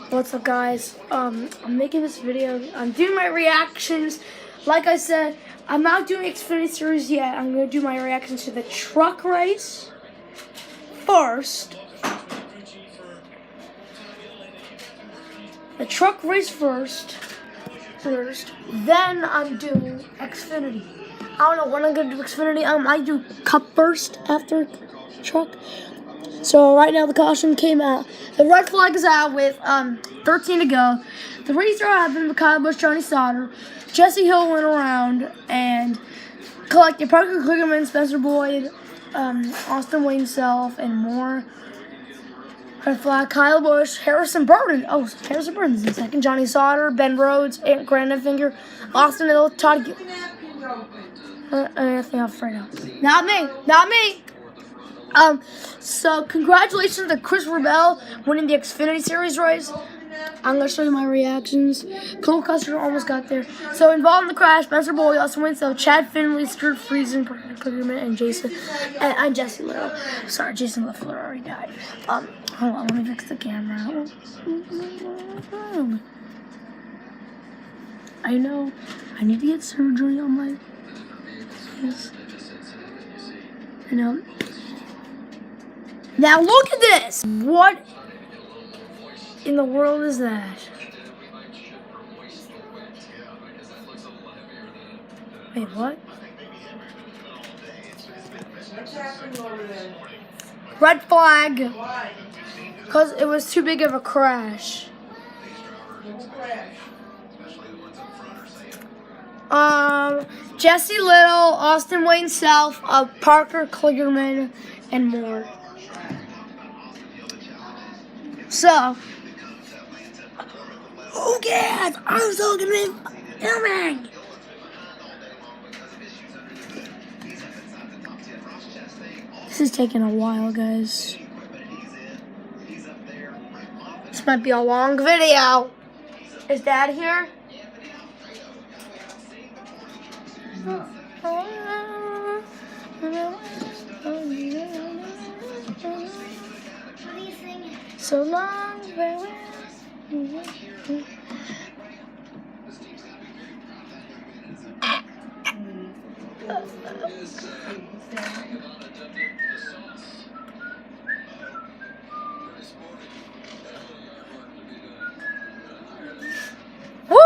What's up, guys? I'm making this video. I'm doing my reactions. Like I said, I'm not doing Xfinity Series yet. I'm gonna do my reactions to the truck race first. The truck race first. Then I'm doing Xfinity. I don't know when I'm gonna do Xfinity. I do Cup first after truck. So right now the caution came out. The red flag is out with 13 to go. The restart happened with Kyle Busch, Johnny Sauter. Jesse Hill went around and collected Parker Kligerman, Spencer Boyd, Austin Wayne Self, and more. Red flag, Kyle Busch, Harrison Burton. Oh, Harrison Burton's in second. Johnny Sauter, Ben Rhodes, Grant Finger, Austin Hill, Todd Anthony Alfredo. Not me. So congratulations to Chris Rebel winning the Xfinity Series race. I'm going to show you my reactions. Cole Custer almost got there. So involved in the crash, Spencer Boyd, Austin Winslow, Chad Finley, Stuart Friesen, Kligerman, and Jesse Little. Sorry, Jason Leffler already died. Hold on, let me fix the camera. I know, I need to get surgery on my face. I know. Now look at this! What in the world is that? Wait, what? Red flag. Because it was too big of a crash. Jesse Little, Austin Wayne Self, Parker Kligerman, and more. So, who cares? I'm so gonna be filming. This is taking a while, guys. This might be a long video. Is Dad here? So long, farewell. Woo!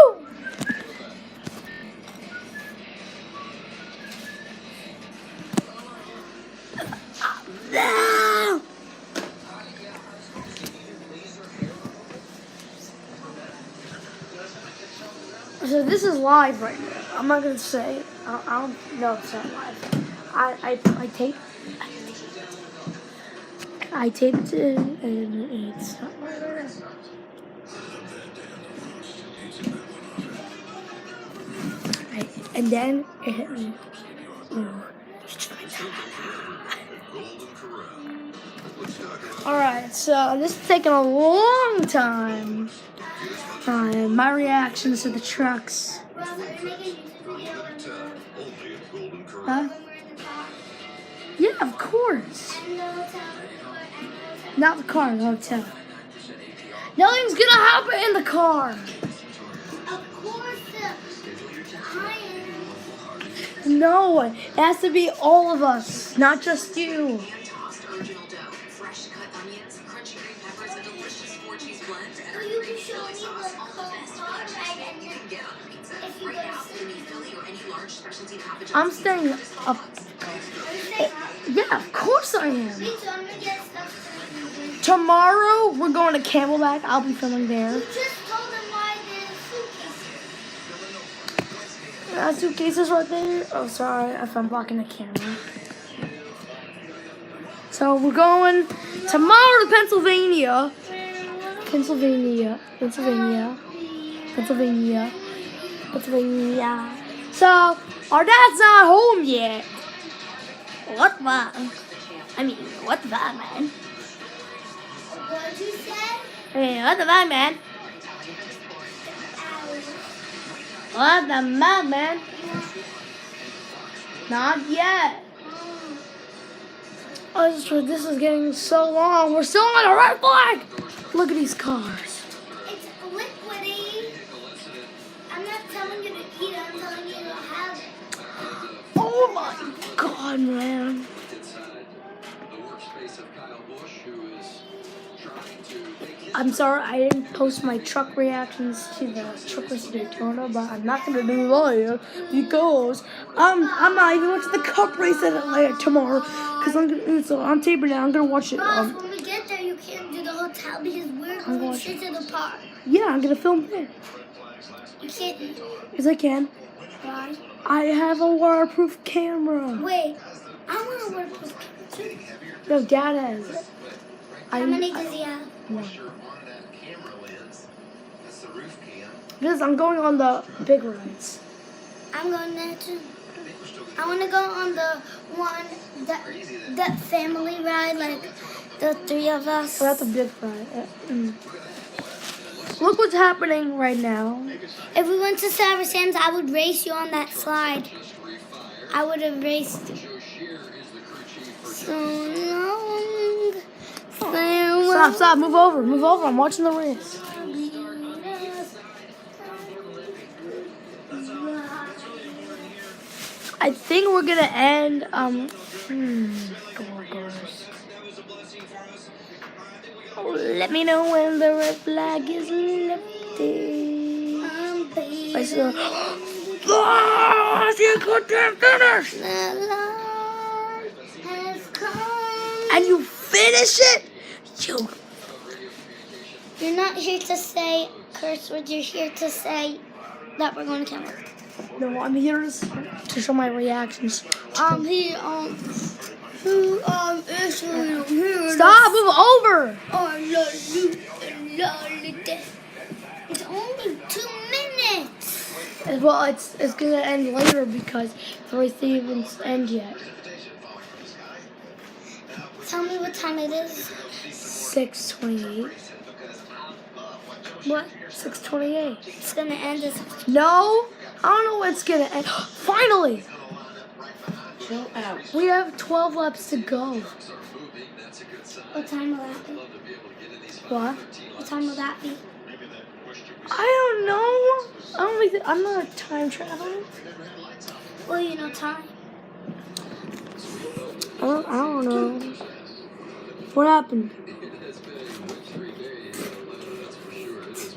No! So this is live right now. I'm not gonna say it. I don't know if it's not live. I taped it and it's not live right now. And then it hit me. Alright, so this is taking a long time. My reactions to the trucks. Huh? Yeah, of course. Not the car, the hotel. Nothing's gonna happen in the car. No, it has to be all of us, not just you. I'm staying up. Yeah, of course I am. Tomorrow we're going to Camelback. I'll be filming there. That suitcase is right there. Oh, sorry if I'm blocking the camera. So we're going tomorrow to Pennsylvania. So our dad's not home yet. What the? What the fuck, man? What did you say? Hey, what the fuck, man? What the fuck, man? Not yet. Oh, this is getting so long. We're still on a red flag. Look at these cars. It's God, man. I'm sorry I didn't post my truck reactions to the truck race of Daytona, but I'm not gonna do that because I'm not even watching the Cup race at Atlanta tomorrow because it's on tape now. I'm gonna watch it. Ross, when we get there, you can't do the hotel because we're going straight to the park. Yeah, I'm gonna film there. You can't. Yes, I can. Why? I have a waterproof camera. Wait, I want to work with too. No, Dad has it. How many does he have? No. Because I'm going on the big rides. I'm going there too. I want to go on the one that family ride, like the three of us. We're at the big ride. Look what's happening right now. If we went to Sour Sands, I would race you on that slide. I would have raced you. So long. Farewell. Stop, move over, I'm watching the race. I think we're gonna end, let me know when the red flag is lifted. I saw, you couldn't finish! And you finish it? You're not here to say curse words. You're here to say that we're going to camera. No, I'm here to show my reactions. I'm here on who actually here. Stop, move over. It's only 2 minutes. Well, it's gonna end later because the race didn't even end yet. Tell me what time it is. 6:28. What? 6:28. It's gonna end at No, I don't know when it's gonna end. Finally! Chill out. We have 12 laps to go. What time will that be? What? What time will that be? I don't know. I'm not a time traveler. Well, you know time. I don't know. What happened?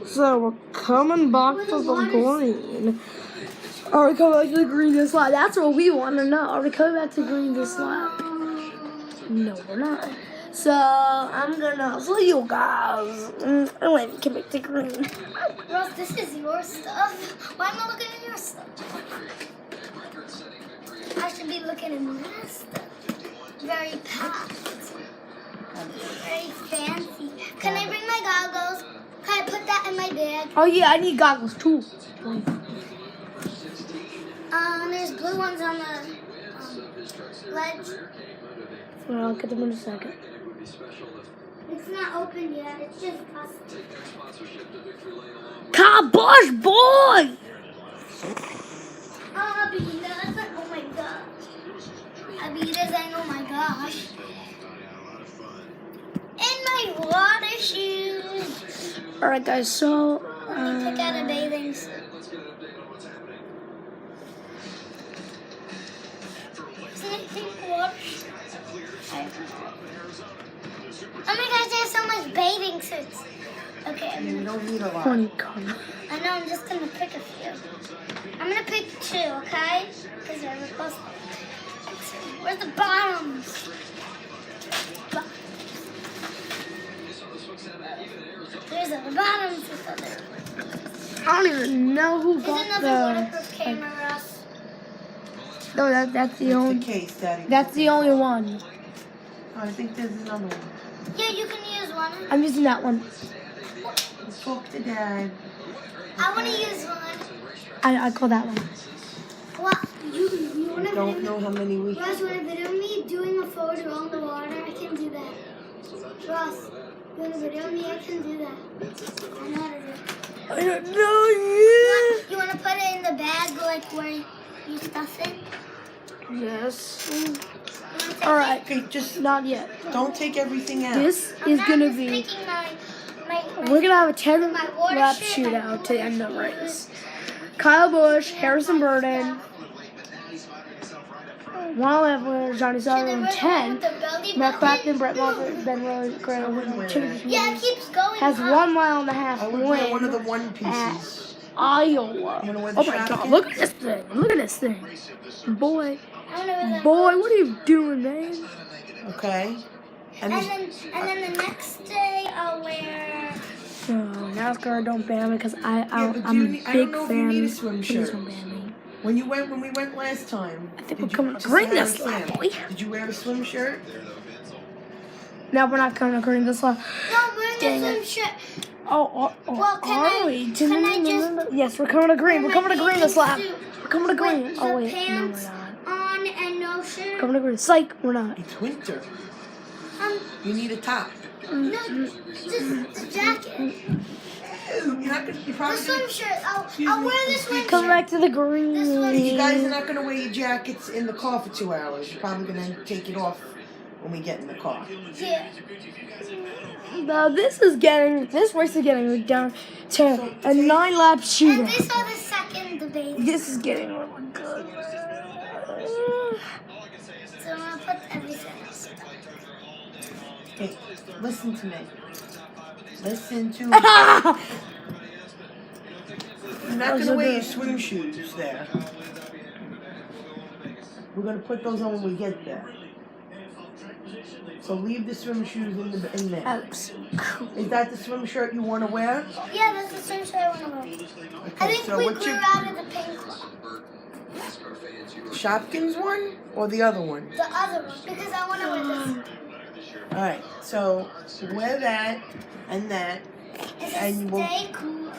So we're coming back to the green. Are we coming back to the green this lap? That's what we want to know. Are we coming back to green this lap? No, we're not. So I'm gonna show you guys. I went to come back to green. Ross, this is your stuff. Why am I looking at your stuff? I should be looking at my stuff. Very packed. Very fancy. Can I bring my goggles? Can I put that in my bag? Oh yeah, I need goggles too. There's blue ones on the ledge. Well, I'll get them in a second. It's not open yet. It's just custom. Kabosh boy! Abitas, oh my gosh. Abitas, oh my gosh. And my water shoes. Alright guys, so Pick out a bathing suit. Oh my gosh, there's so much bathing suits. Okay, You don't need a lot. funny color. I know, I'm just gonna pick a few. I'm gonna pick 2, okay? Because we're supposed to. Where's the bottoms? There's the bottoms. I don't even know who There's got another waterproof camera, Ross. No, that's the The only. case, Daddy. That's the only one. Oh, I think there's another one. Yeah, you can use one. I'm using that one. Let's talk to Dad. I want to use one. I call that one. What? You want I to don't video know how many we. Ross, you want to video me doing a photo on the water? I can do that. Ross, you want to video me? I can do that. I know how to do it. I don't know yet. You want to put it in the bag, like where you stuff it? Yes. You wanna take All right. Okay, just Not yet. don't take everything out. This I'm is not gonna just be. picking my We're gonna have a 10 my water lap shit, shootout to my end the water race. Kyle Busch, Harrison Burton. One left, Johnny To the Sutherland, river 10. with the belly Matt button. Clapton, Brett Moffitt, Ben Rose, Graham, Timothy Yeah, it Hughes. keeps going Has up. 1 mile and a half I would wear one of the win one pieces. Iowa. You wanna wear the Oh my God! shotgun? Look at this thing! Look at this thing, boy! I wanna wear that Boy, one. what are you doing, man? Okay. And And this, then the next day I'll wear. Oh, NASCAR don't ban me because but I'm do a you need- I big don't know if you fan. need a swim Please shirt. don't ban me. when we went last time, I think did we're you- coming to just green Harry this lap, Sam, boy. Did you wear a swim shirt? No, we're not coming to green this lap. No, we're Dang in it. the swim shirt. Oh, Well, can are I- we? can I just- Yes, we're coming to green. We're coming to green this lap. Suit We're coming to green. with Oh the wait, no, we're pants not. on and no shirt. We're coming to green. Psych, we're not. It's winter. Um, You need a top. no, just the jacket. You're not gonna. You're The probably swim gonna. shirt. Excuse I'll me. wear the swim Come shirt. back to the green. This one- You guys are not gonna wear your jackets in the car for 2 hours. You're probably gonna take it off when we get in the car. Yeah. Now this race is getting down to a 9-lap And shootout. these are the second debate. This is getting really good. So I'm gonna put everything else. Hey, listen to me. Listen to me. You're not gonna wear your swim shoes there. We're gonna put those on when we get there. So leave the swim shoes in there. Alex, cool. Is that the swim shirt you want to wear? Yeah, that's the swim shirt I want to wear. I think so we what's grew your out of the pink one. Shopkins one or the other one? The other one, because I want to wear this. All right. So wear that and that, It says and we'll, stay cool.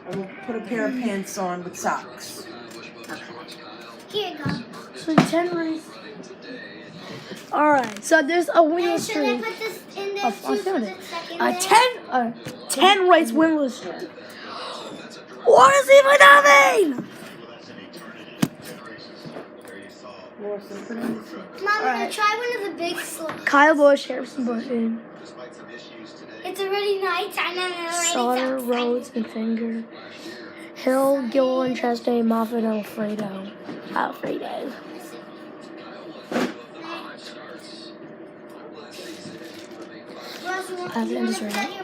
and we'll put a pair of pants on with socks. Here you go. So 10 race. Alright, so there's a And winless should I streak. put this in there I too for found the it. second A day? 10 race winless streak. What does it even that mean? Mom, I'm gonna Alright. try one of the big slugs. Kyle Busch, Harrison Burton, It's already nighttime and I'm already Sauter, so Rhodes, and Finger, Hill, Gillen, Chastain, Moffitt, Alfredo. Alfredo. excited. I have to end this You right wanna now. cut your